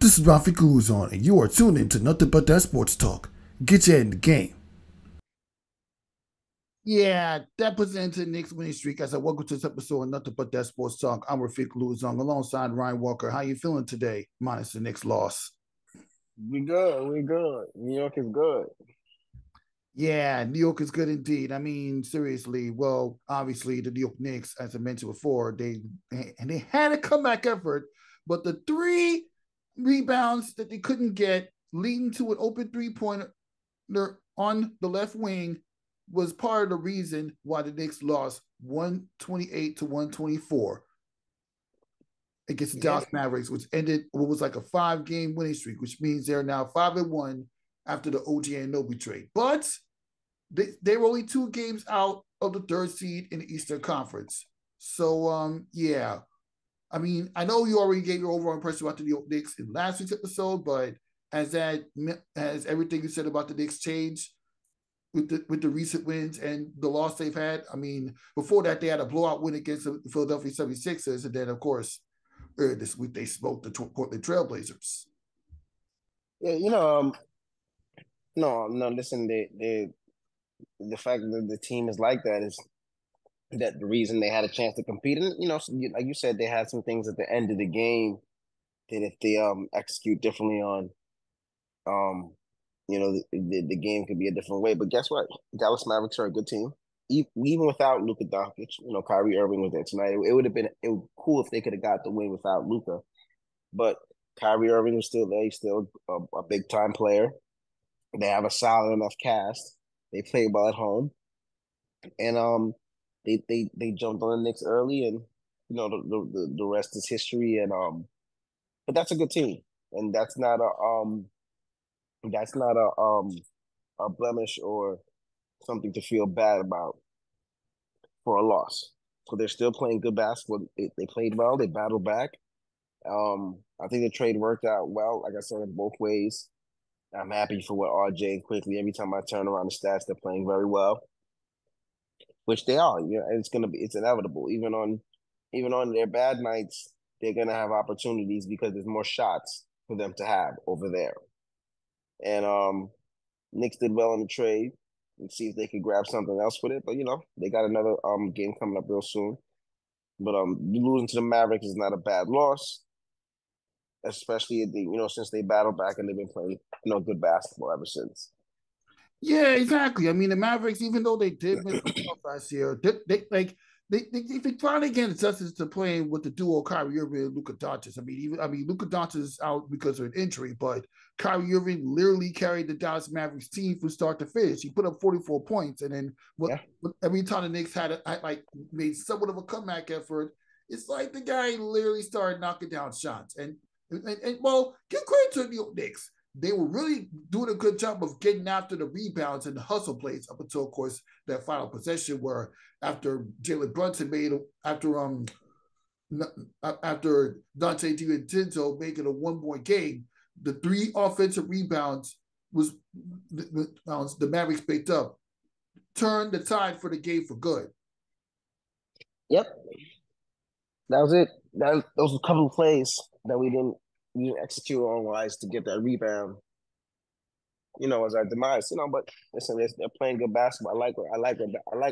This is Rafique Louison, and you are tuned in to Nothing But That Sports Talk. Get you in the game. Yeah, that puts an end to the Knicks winning streak. As I welcome to this episode of Nothing But That Sports Talk, I'm Rafique Louison alongside Ryan Walker. How you feeling today, minus the Knicks loss? We good. We good. New York is good. Yeah, New York is good indeed. I mean, seriously. Well, obviously, the New York Knicks, as I mentioned before, they had a comeback effort, but the three rebounds that they couldn't get, leading to an open three-pointer on the left wing, was part of the reason why the Knicks lost 128 to 124 against the Yeah. Dallas Mavericks, which ended what was like a 5-game winning streak, which means they're now 5-1 after the OG Anunoby trade. But they were only 2 games out of the 3rd seed in the Eastern Conference. So yeah. I mean, I know you already gave your overall impression about the New York Knicks in last week's episode, but has everything you said about the Knicks changed with the recent wins and the loss they've had? I mean, before that, they had a blowout win against the Philadelphia 76ers, and then, of course, this week they smoked the Portland Trailblazers. Yeah, no. Listen, the fact that the team is like that is that the reason they had a chance to compete. And like you said, they had some things at the end of the game that if they execute differently on, um, the game could be a different way. But guess what? Dallas Mavericks are a good team. Even without Luka Doncic, Kyrie Irving was there tonight. It would have been cool if they could have got the win without Luka. But Kyrie Irving was still there. He's still a big time player. They have a solid enough cast. They play well at home, and they jumped on the Knicks early, and the rest is history. And but that's a good team, and that's not a blemish or something to feel bad about for a loss. So they're still playing good basketball. They played well. They battled back. I think the trade worked out well. Like I said, in both ways. I'm happy for what RJ and Quickly. Every time I turn around the stats, they're playing very well, which they are. It's inevitable. Even on their bad nights, they're gonna have opportunities because there's more shots for them to have over there. And Knicks did well in the trade. Let's see if they could grab something else with it. But they got another game coming up real soon. But losing to the Mavericks is not a bad loss, especially since they battled back and they've been playing good basketball ever since. Yeah, exactly. I mean, the Mavericks, even though they did miss the playoffs last year, they finally get adjusted to playing with the duo Kyrie Irving and Luka Doncic. Luka Doncic is out because of an injury, but Kyrie Irving literally carried the Dallas Mavericks team from start to finish. He put up 44 points, and then Yeah. every time the Knicks had made somewhat of a comeback effort, it's like the guy literally started knocking down shots. And well, give credit to the New York Knicks. They were really doing a good job of getting after the rebounds and the hustle plays up until, of course, that final possession where after Jalen Brunson made after Dante DiVincenzo making a 1-point game, the 3 offensive rebounds was the Mavericks picked up, turned the tide for the game for good. Yep, that was it. Those were a couple of plays that we didn't execute on wise to get that rebound. As our demise. But listen, they're playing good basketball. I like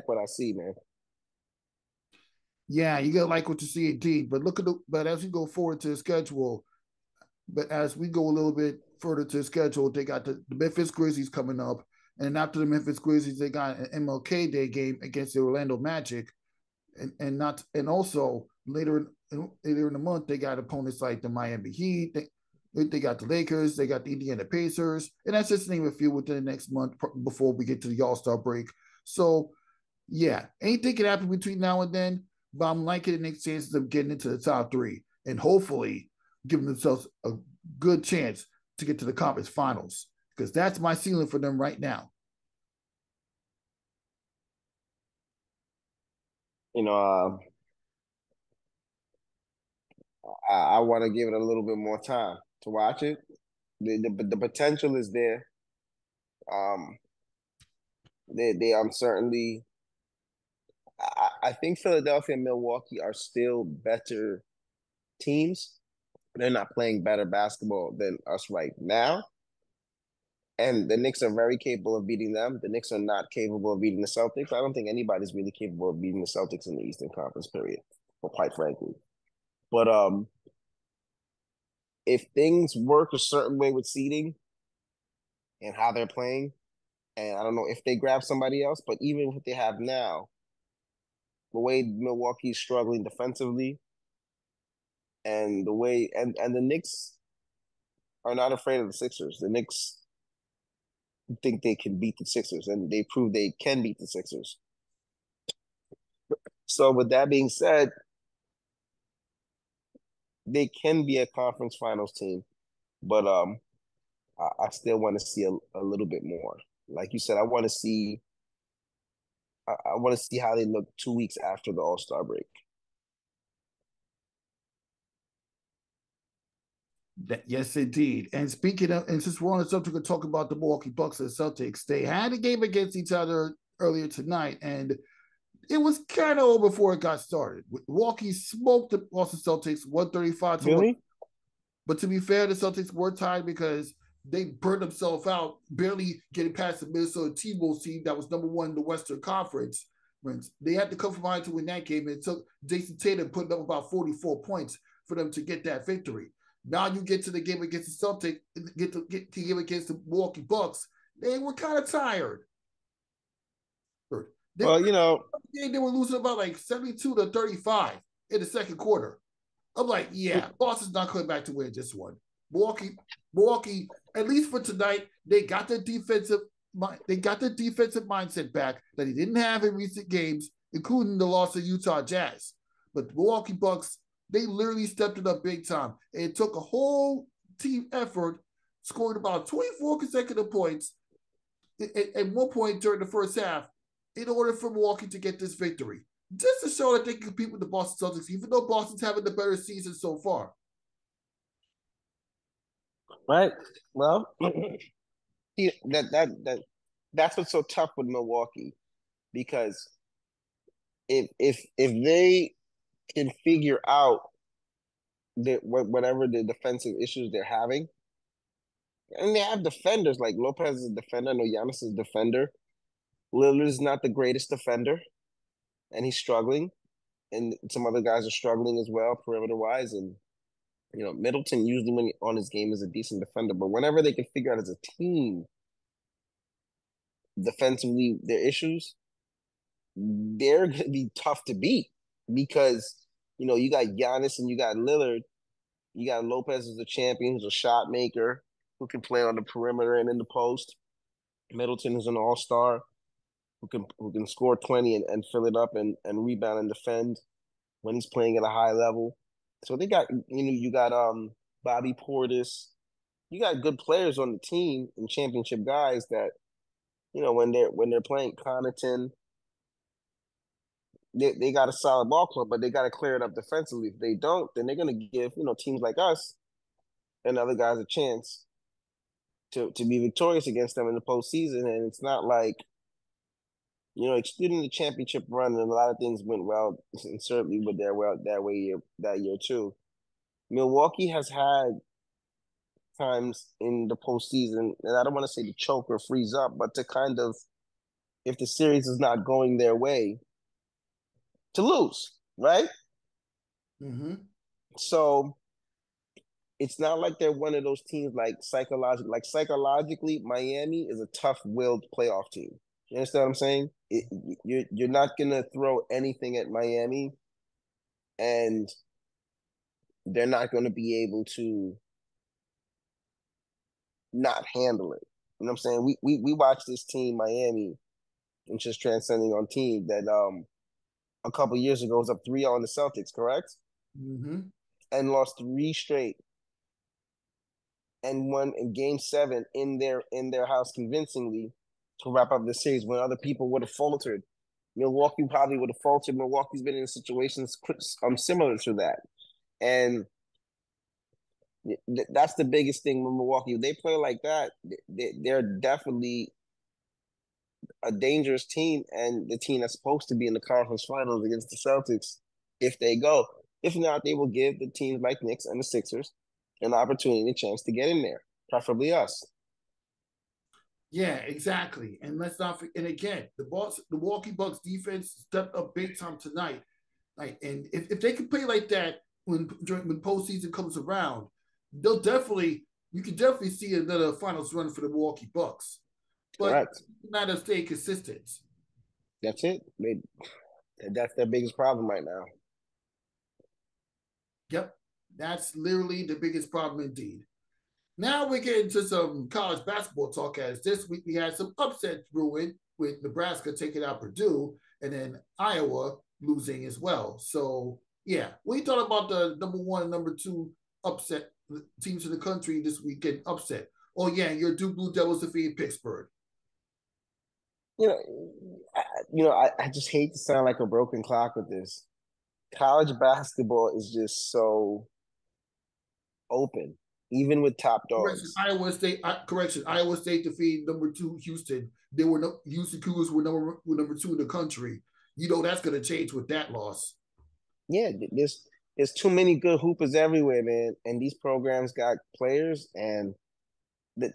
what I see, man. Yeah, you gotta like what you see indeed. But as we go forward to the schedule, but as we go a little bit further to the schedule, they got the Memphis Grizzlies coming up. And after the Memphis Grizzlies, they got an MLK Day game against the Orlando Magic. And also later in the month, they got opponents like the Miami Heat. They got the Lakers, they got the Indiana Pacers, and that's just to name a few within the next month before we get to the All-Star break. So, yeah, anything can happen between now and then, but I'm liking the Knicks' chances of getting into the top 3 and hopefully giving themselves a good chance to get to the conference finals because that's my ceiling for them right now. You know, I want to give it a little bit more time to watch it. The potential is there. Um, they certainly. I think Philadelphia and Milwaukee are still better teams, They're not playing better basketball than us right now. And the Knicks are very capable of beating them. The Knicks are not capable of beating the Celtics. I don't think anybody's really capable of beating the Celtics in the Eastern Conference, period, or quite frankly. But if things work a certain way with seeding and how they're playing, and I don't know if they grab somebody else, but even what they have now, the way Milwaukee's struggling defensively, and the way and the Knicks are not afraid of the Sixers. The Knicks think they can beat the Sixers, and they prove they can beat the Sixers. So with that being said, they can be a conference finals team, but I still want to see a little bit more. Like you said, I want to see how they look 2 weeks after the All-Star break. Yes, indeed. And speaking of, and since we're on the subject of talking about the Milwaukee Bucks and Celtics, they had a game against each other earlier tonight, and it was kind of over before it got started. Milwaukee smoked the Boston Celtics 135 to 1. Really? But to be fair, the Celtics were tied because they burned themselves out, barely getting past the Minnesota T-Wolves team that was number one in the Western Conference. They had to come from behind to win that game. And it took Jason Tatum putting up about 44 points for them to get that victory. Now you get to the game against the Celtics, get to the game against the Milwaukee Bucks. They were kind of tired. They Well, they were losing about like 72 to 35 in the second quarter. I'm like, yeah, Boston's not coming back to win this one. Milwaukee, at least for tonight, they got the defensive mindset back that he didn't have in recent games, including the loss of Utah Jazz. But the Milwaukee Bucks, they literally stepped it up big time. And it took a whole team effort, scoring about 24 consecutive points at one point during the first half in order for Milwaukee to get this victory. Just to show that they can compete with the Boston Celtics, even though Boston's having the better season so far. right. Well, that's what's so tough with Milwaukee, because if they can figure out whatever the defensive issues they're having, and they have defenders like Lopez is a defender, I know Giannis is a defender. Lillard is not the greatest defender, and he's struggling, and some other guys are struggling as well, perimeter wise, and Middleton usually when on his game is a decent defender, but whenever they can figure out as a team defensively their issues, they're going to be tough to beat, because you got Giannis and you got Lillard, you got Lopez as a champion, who's a shot maker who can play on the perimeter and in the post. Middleton is an all-star who can score 20 and fill it up and rebound and defend when he's playing at a high level. So they got you got Bobby Portis. You got good players on the team and championship guys that when they're playing Connaughton, they got a solid ball club, but they got to clear it up defensively. If they don't, then they're going to give teams like us and other guys a chance to be victorious against them in the postseason. And it's not like excluding the championship run, and a lot of things went well, and certainly with that year too. Milwaukee has had times in the postseason, and I don't want to say to choke or freeze up, but to kind of, if the series is not going their way, to lose, right? Mm-hmm. So it's not like they're one of those teams psychologically, Miami is a tough-willed playoff team. You understand what I'm saying? You're not gonna throw anything at Miami, and they're not going to be able to not handle it. You know what I'm saying? We watched this team, Miami, and just transcending on team that a couple years ago was up 3-0 on the Celtics, correct? Mm-hmm. And lost 3 straight and won in game 7 in their house convincingly to wrap up the series when other people would have faltered. Milwaukee probably would have faltered. Milwaukee's been in situations similar to that. And that's the biggest thing with Milwaukee. If they play like that, they're definitely a dangerous team, and the team that's supposed to be in the conference finals against the Celtics if they go. If not, they will give the teams like Knicks and the Sixers an opportunity and a chance to get in there, preferably us. Yeah, exactly. And let's not forget, and again, the Milwaukee Bucks defense stepped up big time tonight. Like, and if they can play like that when postseason comes around, they'll definitely you can definitely see another finals run for the Milwaukee Bucks. But Correct. not to stay consistent. That's it. That's their biggest problem right now. Yep, that's literally the biggest problem indeed. Now we get into some college basketball talk. As this week we had some upsets brewing with Nebraska taking out Purdue and then Iowa losing as well. So yeah, we thought about the number one and number two upset teams in the country this weekend upset. Oh yeah, your Duke Blue Devils defeated Pittsburgh. I just hate to sound like a broken clock with this. College basketball is just so open, even with top dogs. Iowa State defeated number two Houston. Houston Cougars were number two in the country. You know that's going to change with that loss. Yeah, there's too many good hoopers everywhere, man, and these programs got players, and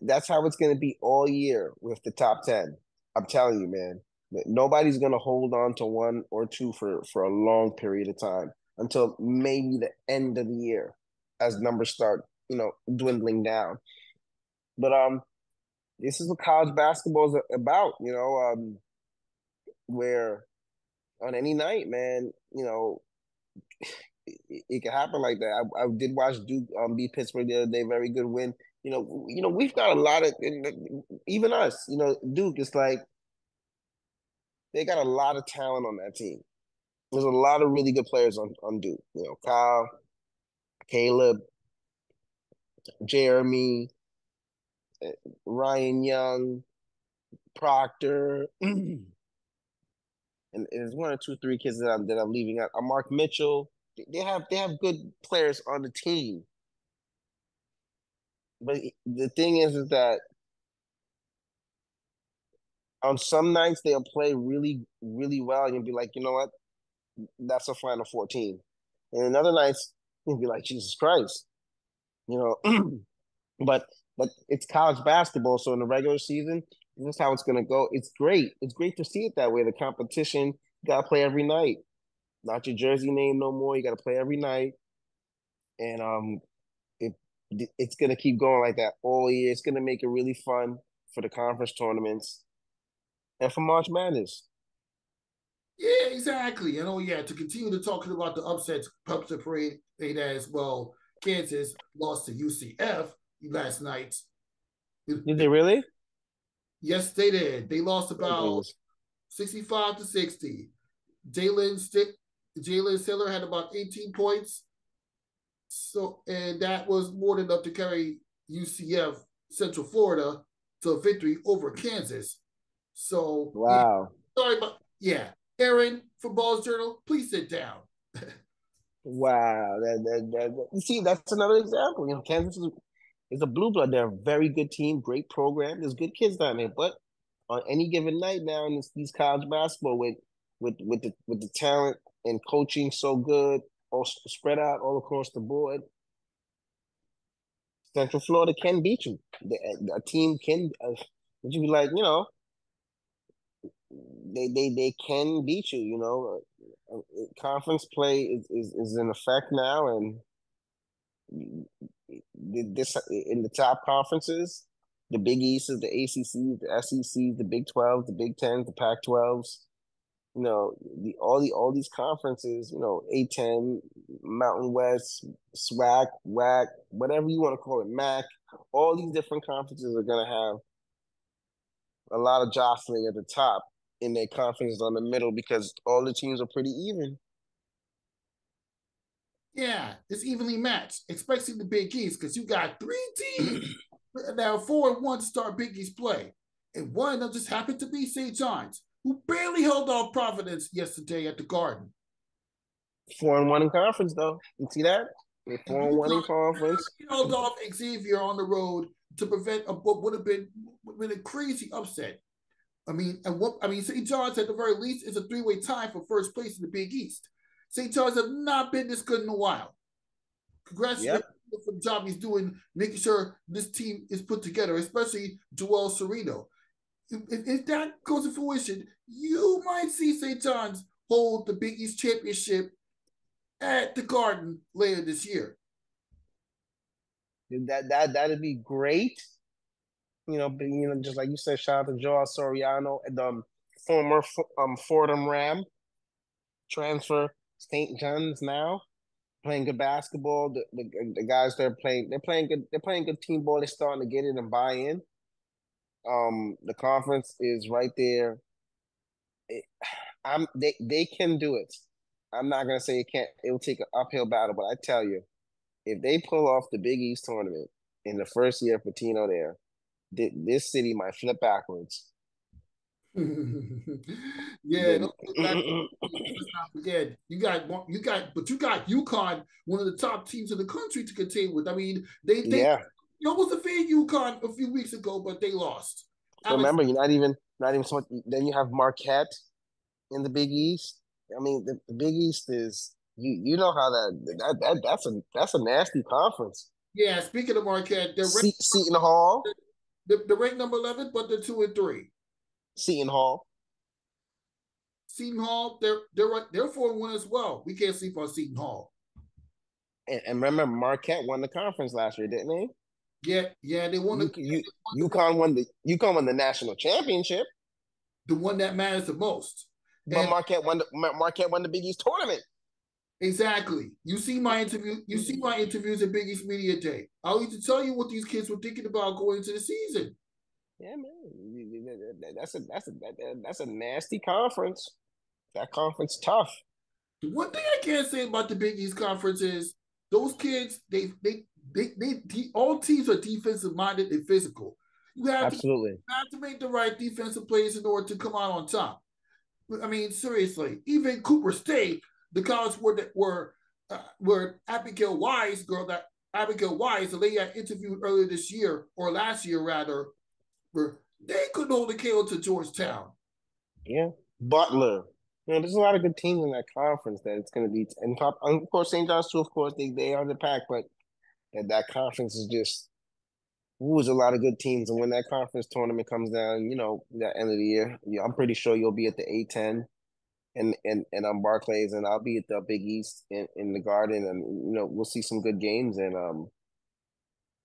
that's how it's going to be all year with the top 10. I'm telling you, man. Nobody's going to hold on to one or two for a long period of time until maybe the end of the year as numbers start, dwindling down. But this is what college basketball is about, where on any night, man, it can happen like that. I did watch Duke beat Pittsburgh the other day. Very good win. We've got a lot of, even us, Duke is like, they got a lot of talent on that team. There's a lot of really good players on Duke. Kyle, Caleb, Jeremy, Ryan Young, Proctor, and there's one or two, three kids that I'm leaving out. Mark Mitchell. They have good players on the team. But the thing is that on some nights they'll play really, really well, and you'll be like, you know what? That's a Final 14. And another nights you'll be like, Jesus Christ, But it's college basketball, so in the regular season, this is how it's gonna go. It's great. It's great to see it that way. The competition, you gotta play every night. Not your jersey name no more. You gotta play every night, and it's gonna keep going like that all year. It's gonna make it really fun for the conference tournaments and for March Madness. Yeah, exactly. And to continue to talking about the upset parade as well, Kansas lost to UCF last night. Did they really? Yes, they did. They lost about 65-60. Jalen Siller had about 18 points. So, and that was more than enough to carry UCF Central Florida to a victory over Kansas. So, wow. Aaron from Balls Journal, please sit down. Wow. You see, that's another example. Kansas is a blue blood. They're a very good team, great program. There's good kids down there. But on any given night now in these college basketball with the talent and coaching so good, all spread out all across the board, Central Florida can beat you. A team can, would you be like, they can beat you. Conference play is in effect now, and this in the top conferences, the Big East is the ACC, the SEC, the Big 12, the Big 10, the Pac 12s. All these conferences, A10, Mountain West, SWAC, WAC, whatever you want to call it, MAC. All these different conferences are going to have a lot of jostling at the top in their conferences on the middle because all the teams are pretty even. Yeah, it's evenly matched, especially the Big East, because you got three teams now 4-1 to start Big East play. And one of them just happened to be St. John's, who barely held off Providence yesterday at the Garden. 4-1 in conference, though. You see that? 4-1 in conference. Held off Xavier on the road to prevent what would have been a crazy upset. St. John's at the very least is a three-way tie for first place in the Big East. St. John's have not been this good in a while. Congratulations for the job he's doing, making sure this team is put together, especially Joel Sereno. If that goes to fruition, you might see St. John's hold the Big East championship at the Garden later this year. That'd be great. Just like you said, shout out to Joel Soriano, the former Fordham Ram, transfer St. John's now, playing good basketball. The guys they're playing good team ball. They're starting to get it and buy in. The conference is right there. They can do it. I'm not gonna say it can't. It will take an uphill battle, but I tell you, if they pull off the Big East tournament in the first year for Tino there, this city might flip backwards. Yeah, let's not forget you got UConn, one of the top teams in the country to contend with. I mean, they yeah. you almost defeated UConn a few weeks ago, but they lost. So remember, you're not even so much. Then you have Marquette in the Big East. I mean, the Big East is you know how that's a nasty conference. Yeah, speaking of Marquette, Seton Hall. They're ranked number 11, but they're 2-3. Seton Hall. Seton Hall, they're 4-1 as well. We can't sleep on Seton Hall. And remember, Marquette won the conference last year, didn't they? Yeah, they won. UConn won the national championship, the one that matters the most. But Marquette won the Big East tournament. Exactly. You see my interviews at Big East Media Day. I'll need to tell you what these kids were thinking about going into the season. Yeah, man, that's a nasty conference. That conference tough. The one thing I can't say about the Big East Conference is those kids. They all teams are defensive minded and physical. You have to make the right defensive plays in order to come out on top. I mean, seriously, even Cooper State, the college where Abigail Wise, the lady I interviewed earlier this year or last year rather, they couldn't hold a candle to Georgetown. Yeah, Butler. There's a lot of good teams in that conference that it's going to be. And of course, St. John's too. Of course, they are the pack, but that conference is just. There's a lot of good teams, and when that conference tournament comes down, that end of the year, I'm pretty sure you'll be at the A10 and on Barclays, and I'll be at the Big East in the Garden, and we'll see some good games, and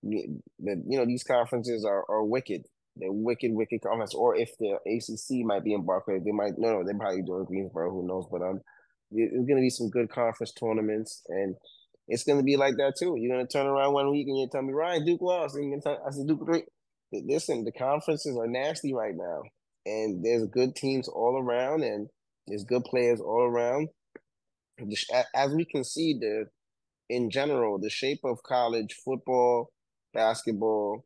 these conferences are wicked. They're wicked conference. Or if the ACC might be in Barclays, they might they're probably doing Greensboro, who knows? But there's going to be some good conference tournaments, and it's going to be like that too. You're going to turn around one week and you tell me, Ryan, Duke lost. And I said, Duke 3. Listen, the conferences are nasty right now, and there's good teams all around, and there's good players all around. As we can see, in general, the shape of college football, basketball,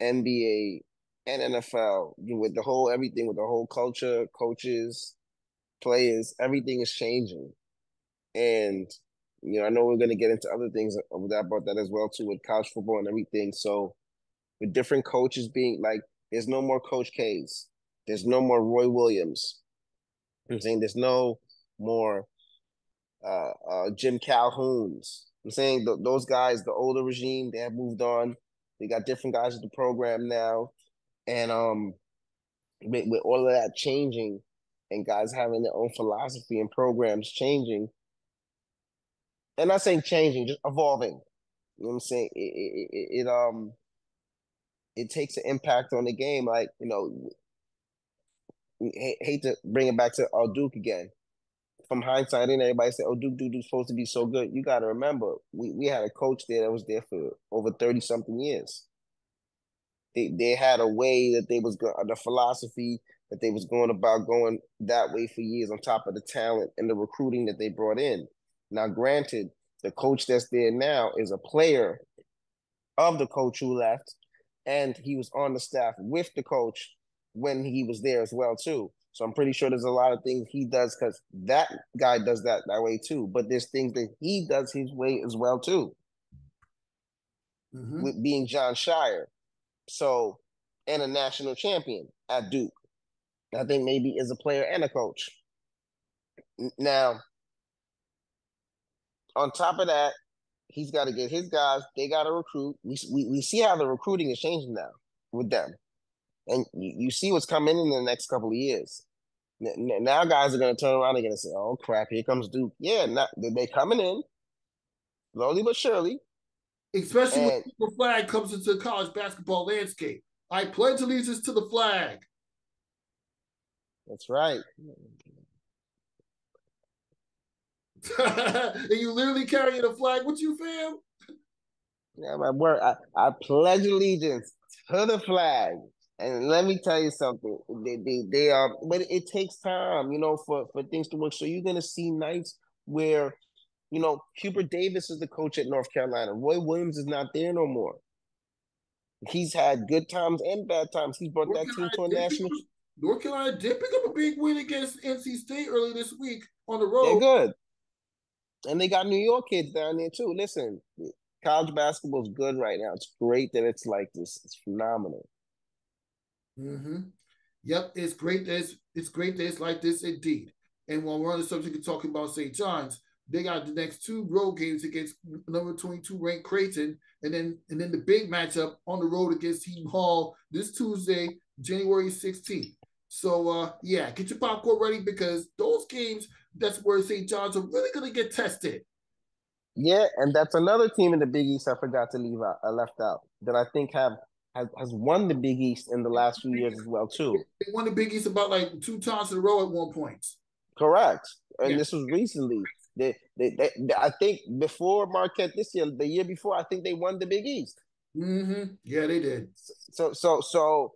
NBA, and NFL, with the whole everything, with the whole culture, coaches, players, everything is changing. And I know we're going to get into other things about that as well too, with college football and everything. So with different coaches being like, there's no more Coach K's, there's no more Roy Williams. I'm saying there's no more Jim Calhouns. I'm saying those guys, the older regime, they have moved on. They got different guys at the program now, and with all of that changing, and guys having their own philosophy and programs changing. And not saying changing, just evolving. You know what I'm saying? It takes an impact on the game. Like, hate to bring it back to Duke again. From hindsight, and everybody said, "Oh, Duke's supposed to be so good." You got to remember, we had a coach there that was there for over 30-something years. They had a way that they was the philosophy that they was going about going that way for years. On top of the talent and the recruiting that they brought in. Now, granted, the coach that's there now is a player of the coach who left, and he was on the staff with the coach when he was there as well too. So I'm pretty sure there's a lot of things he does because that guy does that way too. But there's things that he does his way as well too. Mm-hmm. With being John Shire, so and a national champion at Duke, I think maybe as a player and a coach. Now, on top of that, he's got to get his guys. They got to recruit. We see how the recruiting is changing now with them, and you see what's coming in the next couple of years. Now guys are going to turn around and going to say, "Oh crap, here comes Duke." Yeah, they coming in slowly but surely. Especially when And the flag comes into the college basketball landscape. I pledge allegiance to the flag. that's right. And you literally carrying a flag with you, fam? Yeah, my word. I pledge allegiance to the flag. And let me tell you something. But it takes time, for things to work. So you're gonna see nights where, Hubert Davis is the coach at North Carolina. Roy Williams is not there no more. He's had good times and bad times. He's brought North that team Carolina to a did pick national. up, North Carolina did pick up a big win against NC State early this week on the They're road. good. And they got New York kids down there too. Listen, college basketball is good right now. It's great that it's like this. It's phenomenal. Mm-hmm. Yep, it's great. It's great that it's like this indeed. And while we're on the subject of talking about St. John's, they got the next two road games against number 22 ranked Creighton, and then the big matchup on the road against Seton Hall this Tuesday, January 16th. So yeah, get your popcorn ready because those games, that's where St. John's are really gonna get tested. Yeah, and that's another team in the Big East I forgot to leave out. I left out that I think has won the Big East in the last few years as well too. They won the Big East about like 2 times in a row at one point. Correct. Yeah. And this was recently. I think before Marquette this year, the year before, I think they won the Big East. Mm-hmm. Yeah, they did. So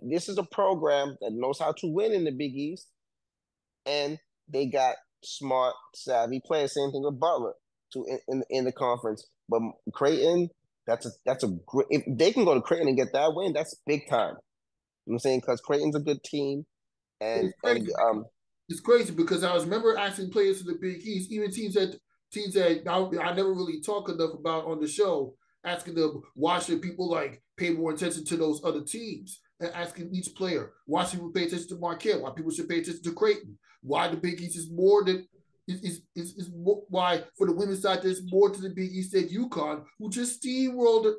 this is a program that knows how to win in the Big East, and they got smart, savvy players. Same thing with Butler to in the conference. But Creighton, that's a great. If they can go to Creighton and get that win, that's big time. You know what I'm saying? Because Creighton's a good team, and It's crazy. It's crazy because I was remember asking players to the Big East, even teams that I never really talk enough about on the show, asking them why should people like pay more attention to those other teams, and asking each player why should people pay attention to Marquette, why people should pay attention to Creighton, why the Big East is more than is why for the women's side there's more to the Big East than UConn, who just steamrolled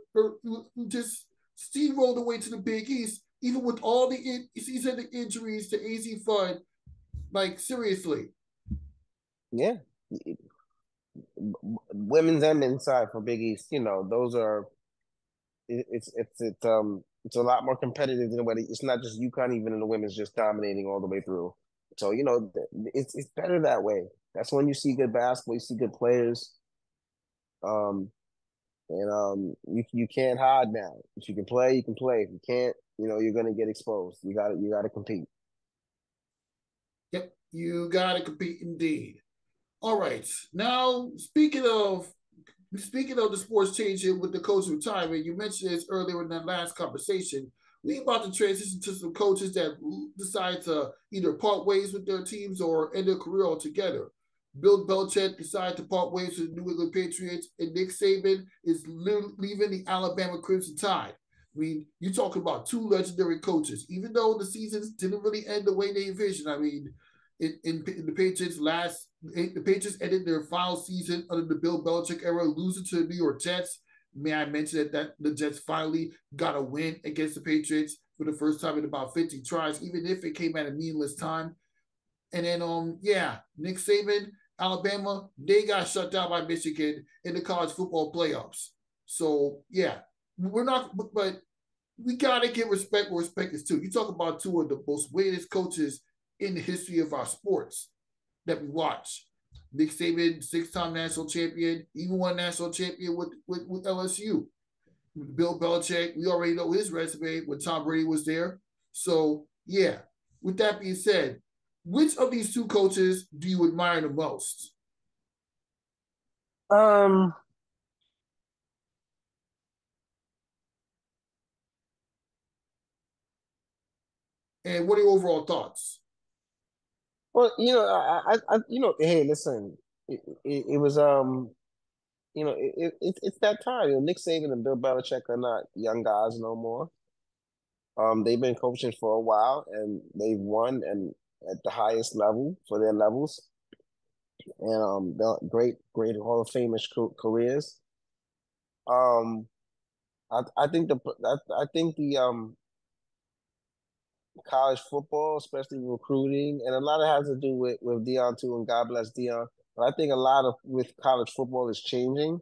away to the Big East, even with all the season injuries to AZ Fun. Like seriously. yeah, women's and men's side for Big East. Those are it's a lot more competitive than what it's not just UConn even in the women's just dominating all the way through. So it's better that way. That's when you see good basketball, you see good players. Um, you can't hide now. If you can play, you can play. If you can't, you're gonna get exposed. You gotta compete. Yep, you gotta compete indeed. All right. Now speaking of the sports changing with the coach retirement, you mentioned this earlier in that last conversation. We about to transition to some coaches that decide to either part ways with their teams or end their career altogether. Bill Belichick decided to part ways with the New England Patriots, and Nick Saban is leaving the Alabama Crimson Tide. I mean, you're talking about two legendary coaches. Even though the seasons didn't really end the way they envisioned, I mean, in the Patriots ended their final season under the Bill Belichick era, losing to the New York Jets. May I mention that the Jets finally got a win against the Patriots for the first time in about 50 tries, even if it came at a meaningless time. And then, yeah, Nick Saban, Alabama, they got shut down by Michigan in the college football playoffs. So, yeah, we're not, but we got to give respect where respect is due. You talk about two of the most winningest coaches in the history of our sports that we watch. Nick Saban, 6-time national champion, even won national champion with LSU. Bill Belichick, we already know his resume when Tom Brady was there. So, yeah, with that being said, which of these two coaches do you admire the most? Um, And what are your overall thoughts? well, hey, listen, it was it's that time. Nick Saban and Bill Belichick are not young guys no more. They've been coaching for a while and they've won and at the highest level for their levels. and great Hall of Famous careers. Um, I think the college football, especially recruiting, and a lot of it has to do with Dion too, and God bless Dion. But I think a lot of with college football is changing,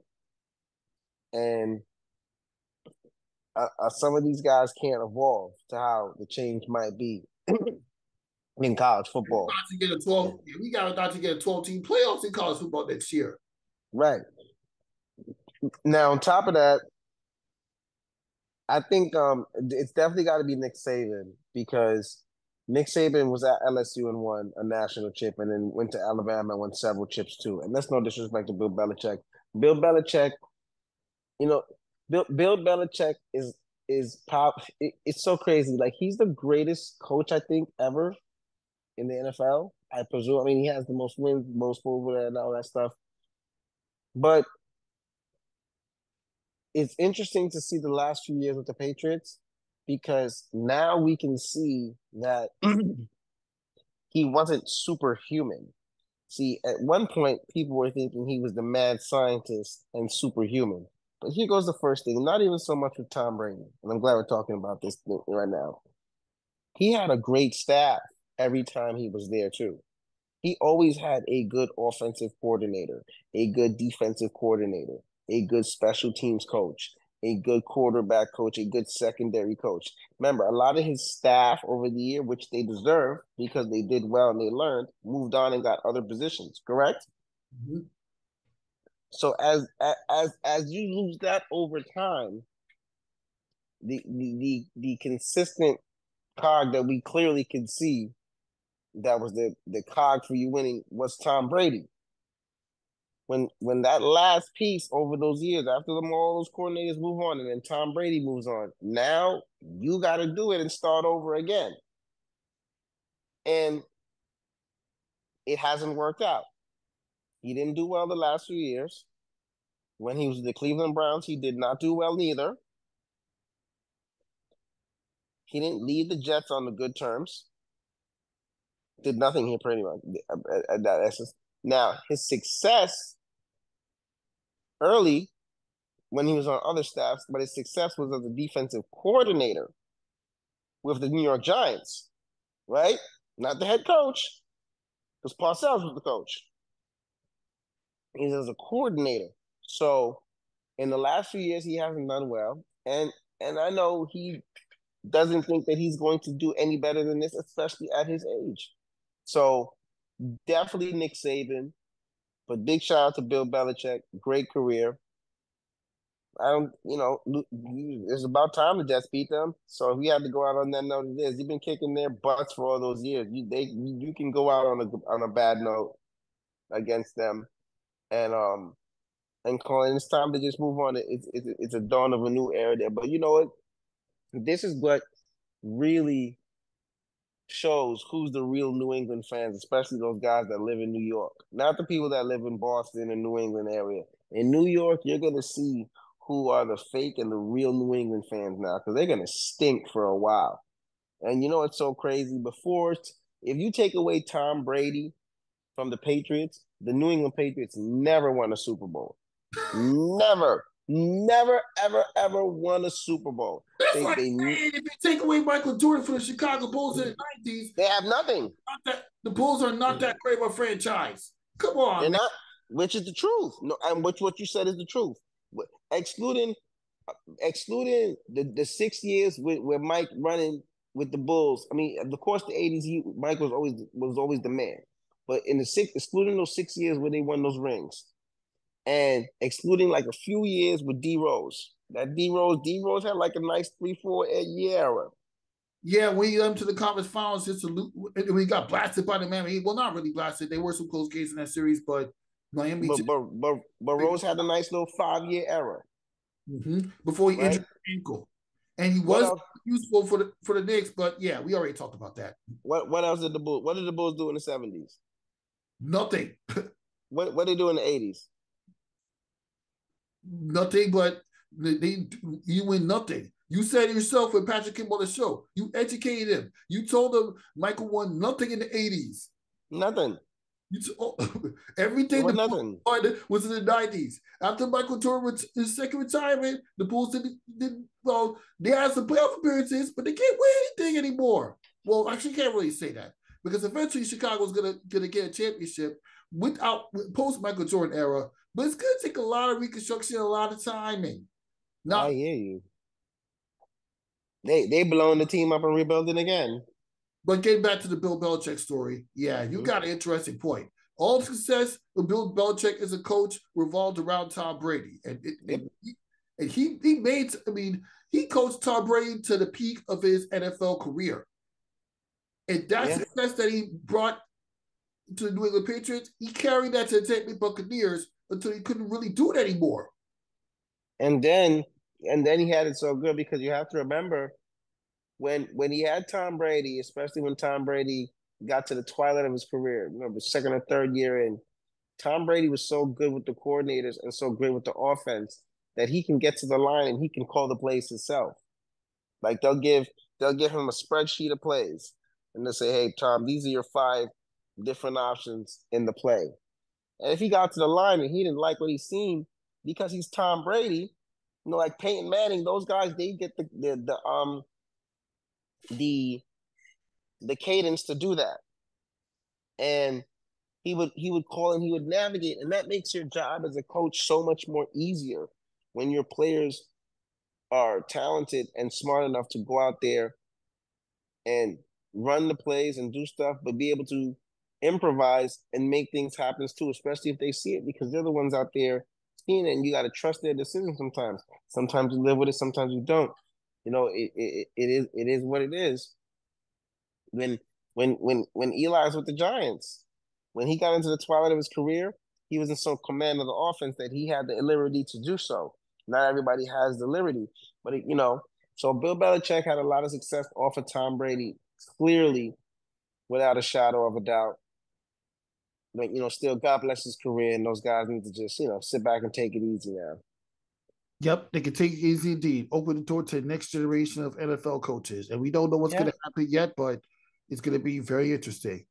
and some of these guys can't evolve to how the change might be in college football. To get a 12, we got to get a 12-team playoffs in college football next year. Right. Now, on top of that, I think it's definitely got to be Nick Saban because Nick Saban was at LSU and won a national chip, and then went to Alabama and won several chips too. And that's no disrespect to Bill Belichick. Bill Belichick, you know, Bill Belichick is pop. It's so crazy. Like he's the greatest coach I think ever in the NFL. I presume. I mean, he has the most wins, most over there, and all that stuff. But it's interesting to see the last few years with the Patriots because now we can see that he wasn't superhuman. See, at one point, people were thinking he was the mad scientist and superhuman. But here goes the first thing, not even so much with Tom Brady. And I'm glad we're talking about this right now. He had a great staff every time he was there, too. He always had a good offensive coordinator, a good defensive coordinator, a good special teams coach, a good quarterback coach, a good secondary coach. Remember, a lot of his staff over the year, which they deserve because they did well and they learned, moved on and got other positions, correct? Mm-hmm. So as you lose that over time, the consistent cog that we clearly can see that was the cog for you winning was Tom Brady. When that last piece over those years, after all those coordinators move on, and then Tom Brady moves on, now you got to do it and start over again. And it hasn't worked out. He didn't do well the last few years. When he was with the Cleveland Browns, he did not do well neither. He didn't leave the Jets on the good terms. Did nothing here pretty much at that essence. Now, his success early when he was on other staffs, but his success was as a defensive coordinator with the New York Giants, right? Not the head coach, because Parcells was the coach. He's as a coordinator. So in the last few years, he hasn't done well. And I know he doesn't think that he's going to do any better than this, especially at his age. So definitely Nick Saban, but big shout out to Bill Belichick. Great career. It's about time the Jets beat them. So if we had to go out on that note, it is. You've been kicking their butts for all those years. You can go out on a bad note against them, and call it. It's time to just move on. It's a dawn of a new era there. But you know what? This is what really shows who's the real New England fans, especially those guys that live in New York, not the people that live in Boston and New England area. In New York, you're gonna see who are the fake and the real New England fans now, because they're gonna stink for a while. And you know what's so crazy? If you take away Tom Brady from the Patriots, the New England Patriots never won a Super Bowl. Never, ever won a Super Bowl. That's like if you take away Michael Jordan from the Chicago Bulls in the 90s, they have nothing. The Bulls are not that great of a franchise. Come on, they're not. Which is the truth. No, and what you said is the truth. Excluding the 6 years with Mike running with the Bulls. I mean, of course, the '80s, Mike was always the man. But excluding those 6 years where they won those rings, and excluding like a few years with D Rose, D Rose had like a nice 3-4 year era. Yeah, when he got into the conference finals, we got blasted by the Miami. Well, not really blasted. They were some close games in that series, but Miami. But Rose had a nice little 5-year era. Mm-hmm. Before he injured his ankle, and he was useful for the Knicks. But yeah, we already talked about that. What else did the Bulls? What did the Bulls do in the '70s? Nothing. What did they do in the '80s? Nothing. But you win nothing. You said it yourself with Patrick Kim on the show. You educated him. You told him Michael won nothing in the '80s. Nothing. Everything What the Bulls nothing. started was in the 90s. After Michael Jordan his second retirement, the Bulls didn't well, they had some playoff appearances, but they can't win anything anymore. Well, actually, can't really say that because eventually Chicago's gonna get a championship without post Michael Jordan era, but it's gonna take a lot of reconstruction, a lot of timing. I Not, hear you. They blowing the team up and rebuilding again. but getting back to the Bill Belichick story, yeah, you Mm-hmm. got an interesting point. All the success of Bill Belichick as a coach revolved around Tom Brady, Yep. and he made. I mean, he coached Tom Brady to the peak of his NFL career, and that Yeah. success that he brought to the New England Patriots, he carried that to the Tampa Bay Buccaneers until he couldn't really do it anymore. And then he had it so good because you have to remember when he had Tom Brady, especially when Tom Brady got to the twilight of his career, remember second or third year in, Tom Brady was so good with the coordinators and so great with the offense that he can get to the line and he can call the plays himself. Like they'll give him a spreadsheet of plays and they'll say, "Hey Tom, these are your 5 different options in the play." And if he got to the line and he didn't like what he's seen, because he's Tom Brady, like Peyton Manning, those guys they get the the cadence to do that. And he would call and he would navigate, and that makes your job as a coach so much more easier when your players are talented and smart enough to go out there and run the plays and do stuff, but be able to improvise and make things happen too, especially if they see it, because they're the ones out there seeing it, and you got to trust their decisions sometimes. Sometimes you live with it, sometimes you don't. It is what it is. When when Eli's with the Giants, when he got into the twilight of his career, he was in so command of the offense that he had the liberty to do so. Not everybody has the liberty, but so Bill Belichick had a lot of success off of Tom Brady, clearly, without a shadow of a doubt. But still, God bless his career, and those guys need to just sit back and take it easy now. Yep, they can take it easy indeed. Open the door to the next generation of NFL coaches. And we don't know what's Yeah. going to happen yet, but it's going to be very interesting.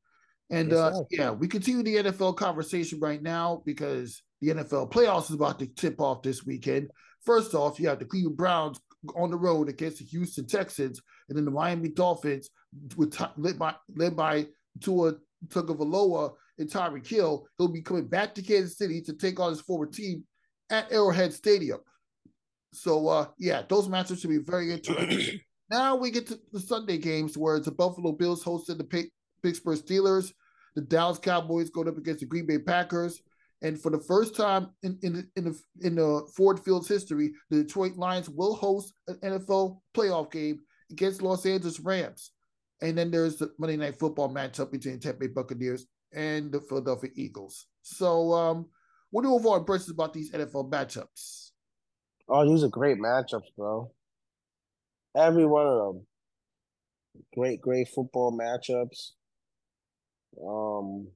And Yes, yeah, we continue the NFL conversation right now because the NFL playoffs is about to tip off this weekend. First off, you have the Cleveland Browns on the road against the Houston Texans, and then the Miami Dolphins led by Tua Tagovailoa and Tyreek Hill. He'll be coming back to Kansas City to take on his former team at Arrowhead Stadium. So yeah, those matchups should be very interesting. Now we get to the Sunday games where the Buffalo Bills hosted the Pittsburgh Steelers. The Dallas Cowboys going up against the Green Bay Packers. And for the first time in the Ford Field's history, the Detroit Lions will host an NFL playoff game against Los Angeles Rams. And then there's the Monday Night Football matchup between the Tampa Bay Buccaneers and the Philadelphia Eagles. So what are your overall impressions about these NFL matchups? Oh, these are great matchups, bro. Every one of them. Great football matchups. Um,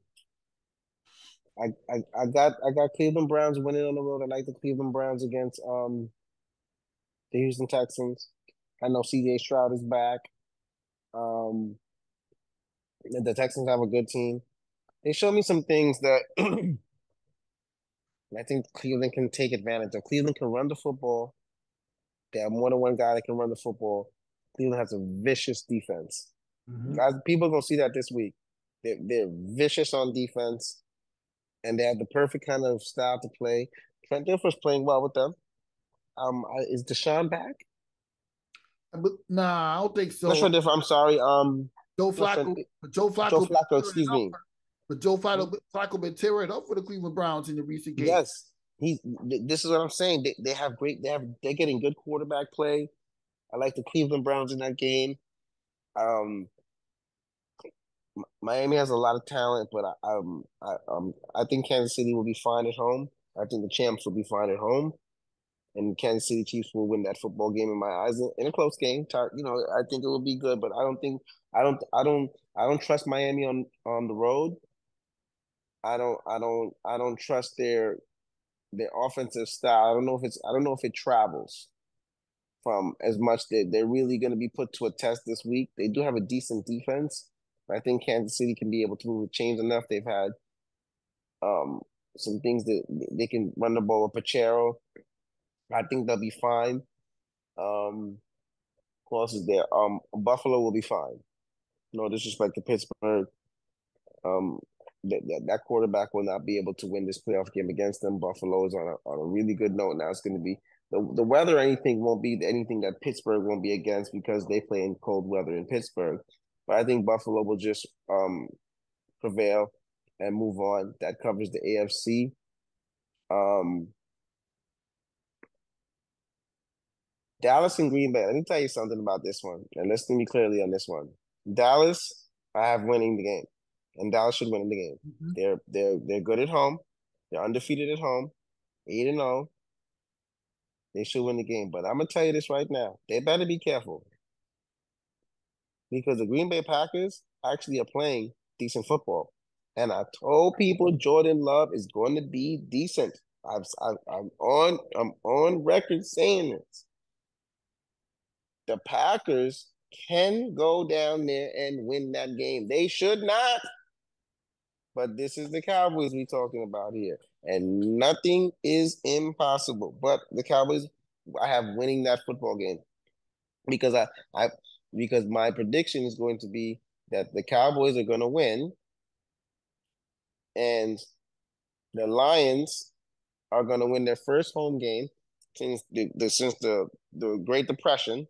I got Cleveland Browns winning on the road. I like the Cleveland Browns against the Houston Texans. I know CJ Stroud is back. Um, the Texans have a good team. They showed me some things that I think Cleveland can take advantage of. Cleveland can run the football. They have more than one guy that can run the football. Cleveland has a vicious defense. Guys, people are gonna see that this week. They're vicious on defense, and they have the perfect kind of style to play. Trent Dilfer's playing well with them. Is Deshaun back? Nah, I don't think so. Not Trent Dilfer. I'm sorry. Joe Flacco. Joe Flacco. Excuse me. But Joe Flacco been tearing up for the Cleveland Browns in the recent games. Yes, this is what I'm saying. They have great. They're getting good quarterback play. I like the Cleveland Browns in that game. Miami has a lot of talent, but I think Kansas City will be fine at home. I think the champs will be fine at home, and Kansas City Chiefs will win that football game in my eyes in a close game. I think it will be good, but I don't trust Miami on the road. I don't trust their offensive style. I don't know if it travels from as much that they're really going to be put to a test this week. They do have a decent defense. I think Kansas City can be able to move the chains enough. They've had some things that they can run the ball with Pachero. I think they'll be fine. Who else is there? Buffalo will be fine. No disrespect to Pittsburgh. Um, that quarterback will not be able to win this playoff game against them. Buffalo is on a really good note now. It's going to be the weather or anything won't be anything that Pittsburgh won't be against because they play in cold weather in Pittsburgh. But I think Buffalo will just prevail and move on. That covers the AFC. Dallas and Green Bay. Let me tell you something about this one, and listen to me clearly on this one. Dallas, I have winning the game, and Dallas should win the game. Mm-hmm. They're good at home. They're undefeated at home, 8-0. They should win the game. But I'm gonna tell you this right now: they better be careful because the Green Bay Packers actually are playing decent football. And I told people Jordan Love is going to be decent. I'm on record saying this. The Packers can go down there and win that game. They should not. But this is the Cowboys we're talking about here. And nothing is impossible. But the Cowboys, I have winning that football game. Because because my prediction is going to be that the Cowboys are going to win. And the Lions are going to win their first home game since the Great Depression.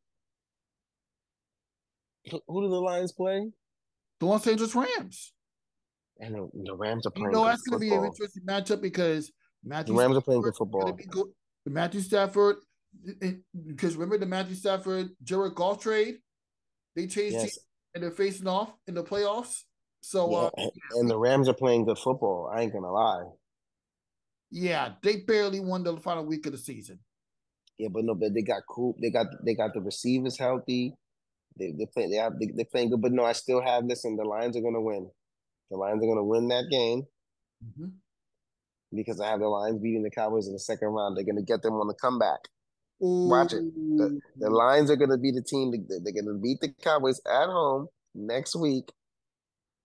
Who do the Lions play? The Los Angeles Rams. And the Rams are playing. That's going to be an interesting matchup because the Rams are playing good football. The Matthew Stafford, because remember the Matthew Stafford Jared Goff trade? They changed teams and they're facing off in the playoffs. So and the Rams are playing good football. I ain't gonna lie. Yeah, they barely won the final week of the season. Yeah, but they got cool. They got the receivers healthy. They're playing good. But no, I still have listen. The Lions are gonna win. The Lions are gonna win that game because I have the Lions beating the Cowboys in the second round. They're gonna get them on the comeback. Ooh. Watch it. The Lions are gonna be the team. They're gonna beat the Cowboys at home next week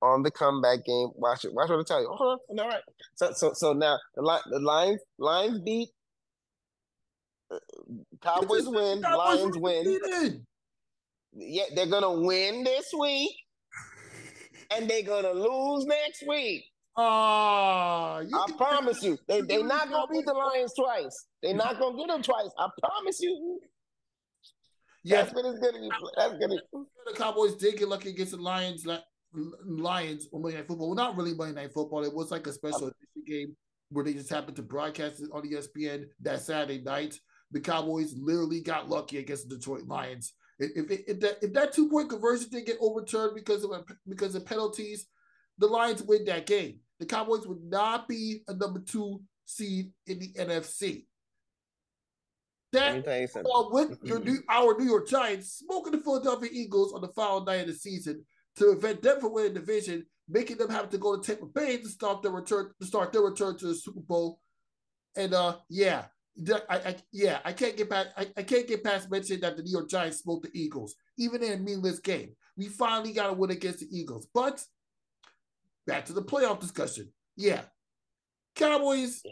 on the comeback game. Watch it. Watch what I tell you. Hold on. All right. So now the Lions beat. Cowboys win. Lions win. Yeah, they're gonna win this week, and they're gonna lose next week. I promise you. They're not gonna beat the Lions twice. They're not gonna get them twice. I promise you. Yeah, that's what it's gonna be. That's gonna. The Cowboys did get lucky against the Lions on Monday Night Football. Well, not really Monday Night Football. It was like a special edition game where they just happened to broadcast it on ESPN that Saturday night. The Cowboys literally got lucky against the Detroit Lions. If that 2-point conversion didn't get overturned because of penalties, the Lions win that game. The Cowboys would not be a number 2 seed in the NFC. That with our New York Giants smoking the Philadelphia Eagles on the final night of the season to prevent them from winning the division, making them have to go to Tampa Bay to start their return to the Super Bowl. And I can't get past mentioning that the New York Giants smoked the Eagles, even in a meaningless game. We finally got a win against the Eagles. But back to the playoff discussion. Yeah. Cowboys,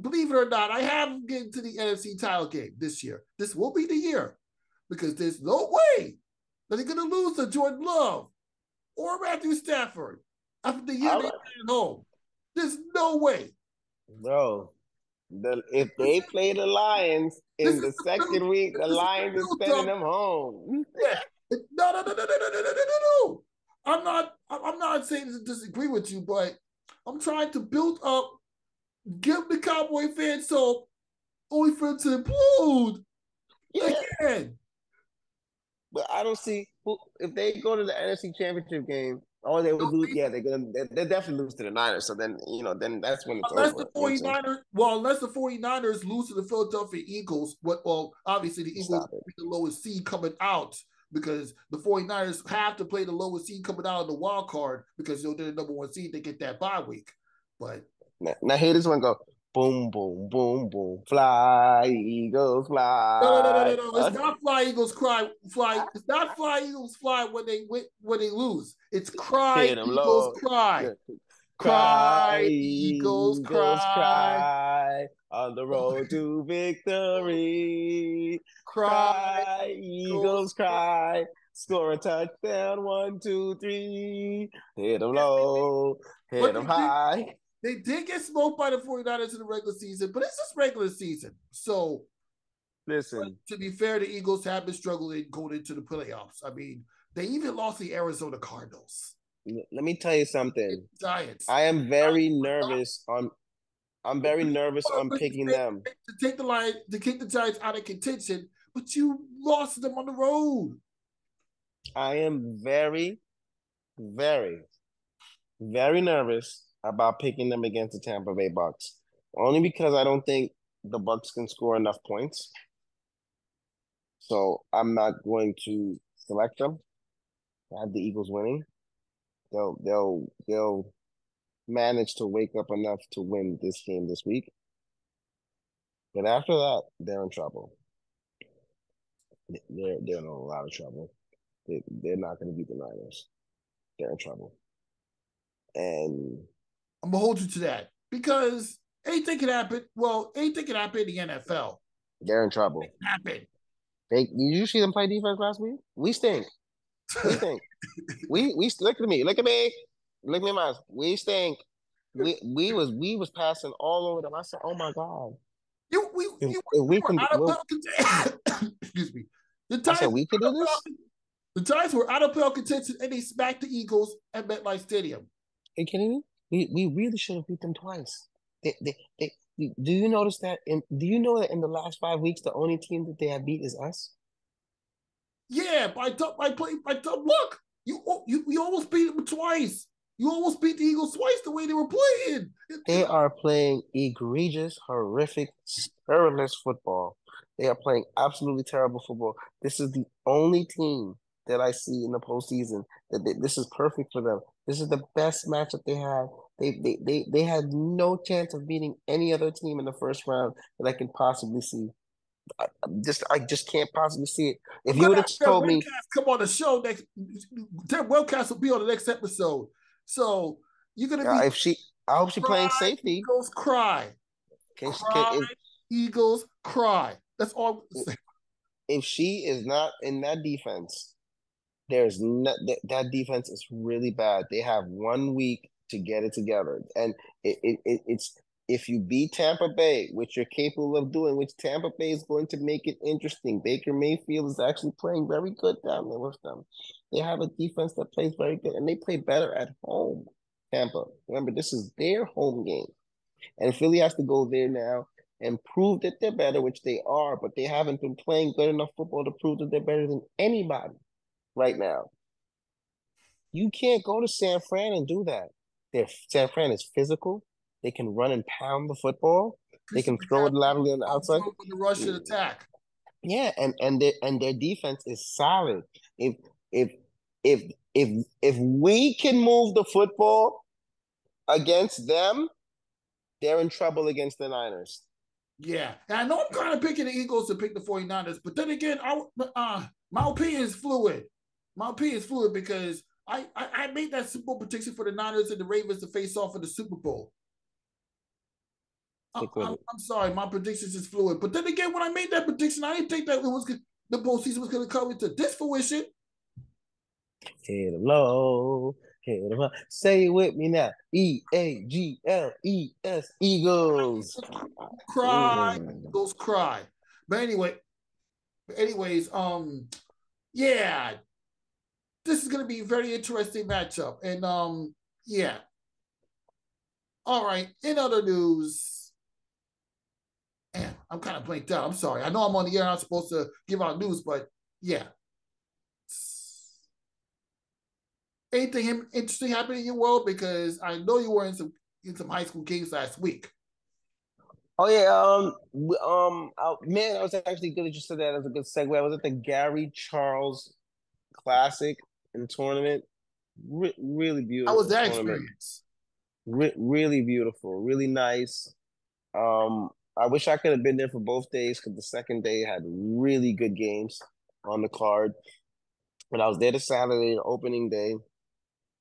believe it or not, I have them getting to the NFC title game this year. This will be the year because there's no way that they're going to lose to Jordan Love or Matthew Stafford after the year they played at home. There's no way. Bro, if they play the Lions in the second week, the Lions is sending them home. Yeah. No. I'm not saying to disagree with you, but I'm trying to build up, give the Cowboy fans hope, only for them to implode again. But I don't see if they go to the NFC Championship game. All they would lose, they definitely lose to the Niners. So then, then that's when it's over. Unless the 49ers lose to the Philadelphia Eagles, obviously the Eagles will be the lowest seed coming out because the 49ers have to play the lowest seed coming out of the wild card because they're the number 1 seed. They get that bye week. But now here this one go. Boom, boom, boom, boom. Fly, Eagles, fly. No. It's not fly, Eagles, fly. It's not fly, Eagles, fly when they lose. It's cry, Eagles, cry. Cry, Eagles, cry. cry on the road to victory. Cry, Cry, Eagles, Eagles, cry. cry. Score a touchdown, 1, 2, 3. Hit them Yes, low, hit but them high. they did get smoked by the 49ers in the regular season, but it's just regular season. So, Listen, to be fair, the Eagles have been struggling going into the playoffs. I mean, they even lost the Arizona Cardinals. let me tell you something. Giants. I am very Giants nervous on I'm very nervous on picking them. to take the line to kick the Giants out of contention, but you lost them on the road. I am very, very, very nervous about picking them against the Tampa Bay Bucks. Only because I don't think the Bucks can score enough points. So I'm not going to select them. I have the Eagles winning. They'll manage to wake up enough to win this game this week. But after that, they're in trouble. They're in a lot of trouble. They're not going to beat the Niners. They're in trouble. And I'm gonna hold you to that because anything can happen. Well, anything can happen in the NFL. they're in trouble. It can happen. Did you see them play defense last week? We stink. We stink. we look at me. Look at me. Look at me, Miles. We stink. We was passing all over them. I said, "Oh my god." If We we were can, out of well, contention. Excuse me. The I said Giants, we could do this. the Giants were out of playoff contention and they smacked the Eagles at MetLife Stadium. Are you kidding me? We really should have beat them twice. They, do you notice that? Do you know that in the last 5 weeks, the only team that they have beat is us? Yeah, by tough luck. You almost beat them twice. You almost beat the Eagles twice the way they were playing. They are playing egregious, horrific, scurrilous football. They are playing absolutely terrible football. This is the only team that I see in the postseason this is perfect for them. This is the best matchup they had. They had no chance of beating any other team in the first round that I can possibly see. I just can't possibly see it. If you would have told me, come on the show next, Ted Webcast will be on the next episode. So you're gonna be I hope she's playing safety. Eagles cry. Eagles cry. That's all. If she is not in that defense, there's not that defense is really bad. They have 1 week to get it together, and it's if you beat Tampa Bay, which you're capable of doing, which Tampa Bay is going to make it interesting. Baker Mayfield is actually playing very good down there with them. They have a defense that plays very good, and they play better at home. Tampa, remember, this is their home game, and Philly has to go there now and prove that they're better, which they are, but they haven't been playing good enough football to prove that they're better than anybody right now. You can't go to San Fran and do that. San Fran is physical. They can run and pound the football. They can throw it laterally on the outside. With the Russian attack. Yeah, and their defense is solid. If we can move the football against them, they're in trouble against the Niners. Yeah, and I know I'm kind of picking the Eagles to pick the 49ers, but then again, my opinion is fluid. My opinion is fluid because I made that Super Bowl prediction for the Niners and the Ravens to face off in the Super Bowl. I'm sorry, my predictions is fluid. But then again, when I made that prediction, I didn't think that the postseason was going to come into this fruition. Hit them low, hit them high. Say it with me now. EAGLES, Eagles. Cry, Eagles cry. But anyways, yeah, this is going to be a very interesting matchup. And yeah. All right, in other news, man, I'm kind of blanked out. I'm sorry. I know I'm on the air. I'm supposed to give out news, but yeah. Anything interesting happening in your world? Because I know you were in some high school games last week. Oh yeah, man, I was actually good that you said that as a good segue. I was at the Gary Charles Classic and tournament. Really beautiful. How was that experience? Really beautiful, really nice. I wish I could have been there for both days because the second day had really good games on the card. But I was there the Saturday, the opening day.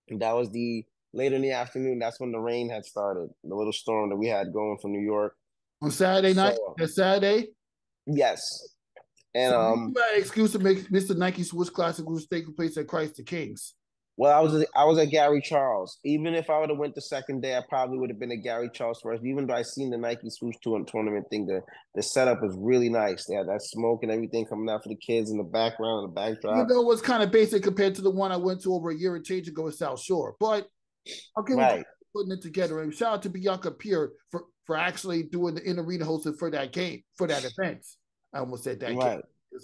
And that was the later in the afternoon, that's when the rain had started. The little storm that we had going from New York. On Saturday night, So that Saturday. yes, and So you got an excuse to make Mr. Nike Switch Classic, which take place at Christ the Kings. well, I was at Gary Charles. Even if I would have went the second day, I probably would have been at Gary Charles first. Even though I seen the Nike Swoosh tournament thing, the setup was really nice. They had that smoke and everything coming out for the kids in the background and the Even backdrop. though it was kind of basic compared to the one I went to over a year and change ago at South Shore. But I'll give Right, putting it together. And shout out to Bianca Pierre for actually doing the in-arena hosting for that game, for that event. I almost said that game right.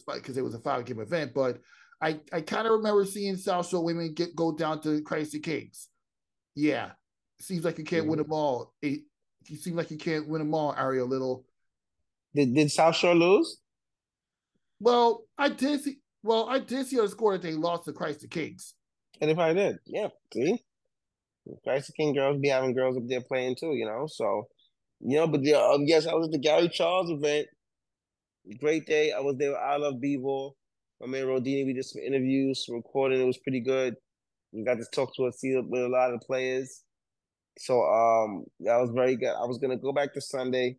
because it was a 5-game event. But I kind of remember seeing South Shore women go down to Christ the Kings. Yeah. Seems like you can't win them all. You seem like you can't win them all, Ariel Little. Did South Shore lose? Well, I did see on the score that they lost to Christ the Kings. And if I did, yeah. See, Christ the King girls be having girls up there playing too, So, but yes, I was at the Gary Charles event. Great day. I was there with I Love B-Ball. My man Rodini, we did some interviews, some recording. It was pretty good. We got to talk to with a lot of the players. So that was very good. I was gonna go back to Sunday,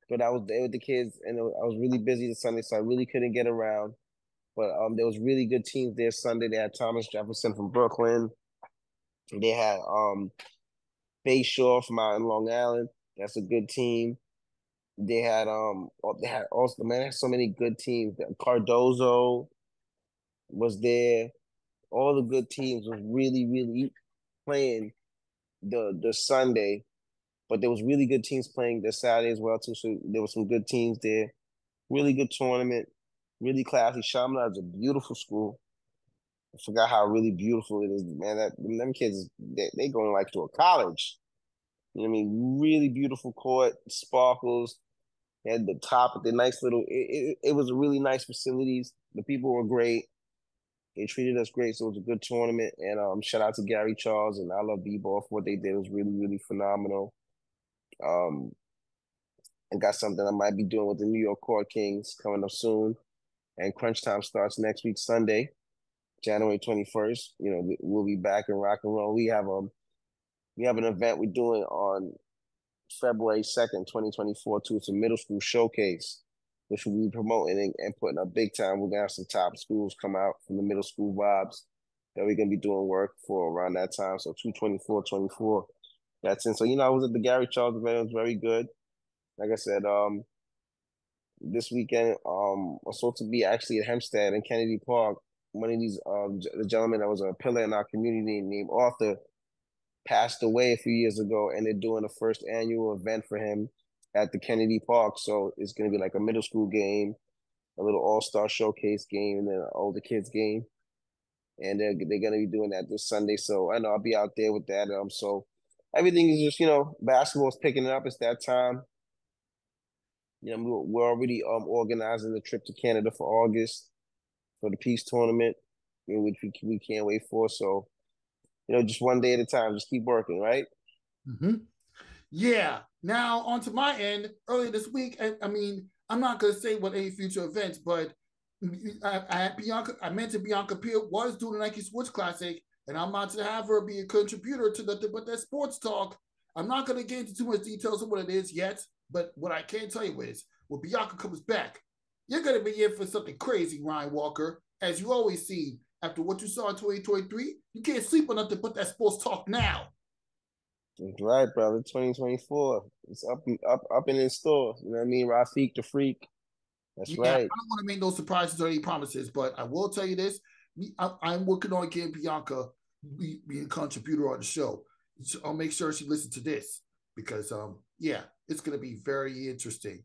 but I was there with the kids, and I was really busy this Sunday, so I really couldn't get around. But there was really good teams there Sunday. They had Thomas Jefferson from Brooklyn. They had Bayshore from out in Long Island. That's a good team. They had also, man, there's so many good teams. Cardozo was there. All the good teams was really, really playing the Sunday, but there was really good teams playing the Saturday as well too. So there were some good teams there. Really good tournament, really classy. Shamla is a beautiful school. I forgot how really beautiful it is, man. That them kids, they going like to a college. You know what I mean? Really beautiful court, sparkles. They had the top of the nice little. It was a really nice facilities. The people were great. They treated us great, so it was a good tournament. And shout out to Gary Charles and I Love B-Ball for what they did. It was really, really phenomenal. And got something I might be doing with the New York Court Kings coming up soon. And crunch time starts next week, Sunday, January 21st. We'll be back in rock and roll. We have an event we're doing on February 2nd, 2024 too. It's a middle school showcase, which we'll be promoting and putting up big time. We're gonna have some top schools come out from the middle school vibes that we're gonna be doing work for around that time. So 2/24/24. That's in. So I was at the Gary Charles event. It was very good. Like I said, this weekend, I'm supposed to be actually at Hempstead and Kennedy Park. One of these the gentleman that was a pillar in our community named Arthur passed away a few years ago, and they're doing the first annual event for him at the Kennedy Park. So it's going to be like a middle school game, a little all-star showcase game, and then an older kids game. And they're going to be doing that this Sunday. So I know I'll be out there with that. So everything is just, basketball's picking it up. It's that time. We're already organizing the trip to Canada for August for the Peace Tournament, which we can't wait for. So, just one day at a time, just keep working, right? Mm-hmm. Yeah. Now, on to my end, earlier this week, I mean, I'm not going to say what any future events, but I mentioned Bianca Pierre was doing the Nike Sports Classic, and I'm about to have her be a contributor to Nothing But That Sports Talk. I'm not going to get into too much details of what it is yet, but what I can tell you is when Bianca comes back, you're going to be in for something crazy, Ryan Walker. As you always see, after what you saw in 2023, you can't sleep on Nothing But That Sports Talk now. That's right, brother. 2024. It's up and in store. You know what I mean? Rafique the Freak. That's Yeah, I right. don't want to make no surprises or any promises, but I will tell you this. I'm working on getting Bianca be a contributor on the show. So I'll make sure she listens to this because, it's going to be very interesting.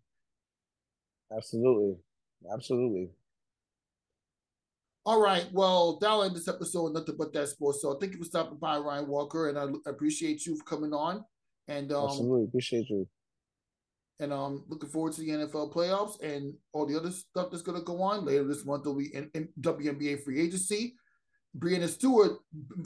Absolutely. Absolutely. All right. Well, that'll end this episode of Nothing But That Sports. So thank you for stopping by, Ryan Walker, and I appreciate you for coming on. And Absolutely. Appreciate you. And looking forward to the NFL playoffs and all the other stuff that's going to go on later this month. Will be in WNBA free agency. Breanna Stewart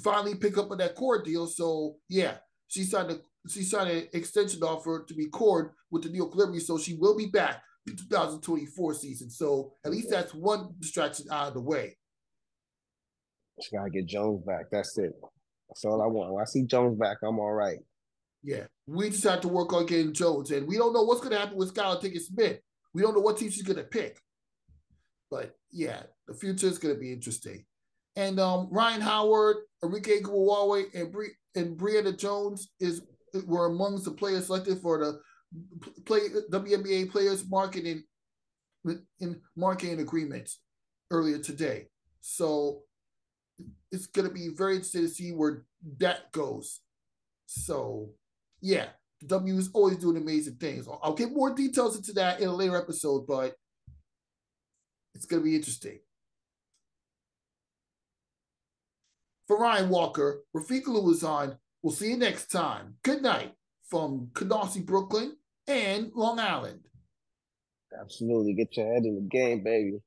finally picked up on that core deal, so yeah, she signed an extension offer to be cored with the New York Liberty, so she will be back in 2024 season. So at least that's one distraction out of the way. She gotta get Jones back. That's it. That's all I want. When I see Jones back, I'm all right. Yeah, we just have to work on getting Jones, and we don't know what's going to happen with Skylar Diggins-Smith. We don't know what team she's going to pick, but yeah, the future is going to be interesting. And Ryan Howard, Enrique Iguodala, and Brianna Jones were amongst the players selected for the WNBA players marketing agreements earlier today. So it's going to be very interesting to see where that goes. So yeah, the W is always doing amazing things. I'll get more details into that in a later episode, but it's going to be interesting. For Ryan Walker, Rafique Louison, we'll see you next time. Good night from Canarsie, Brooklyn, and Long Island. Absolutely. Get your head in the game, baby.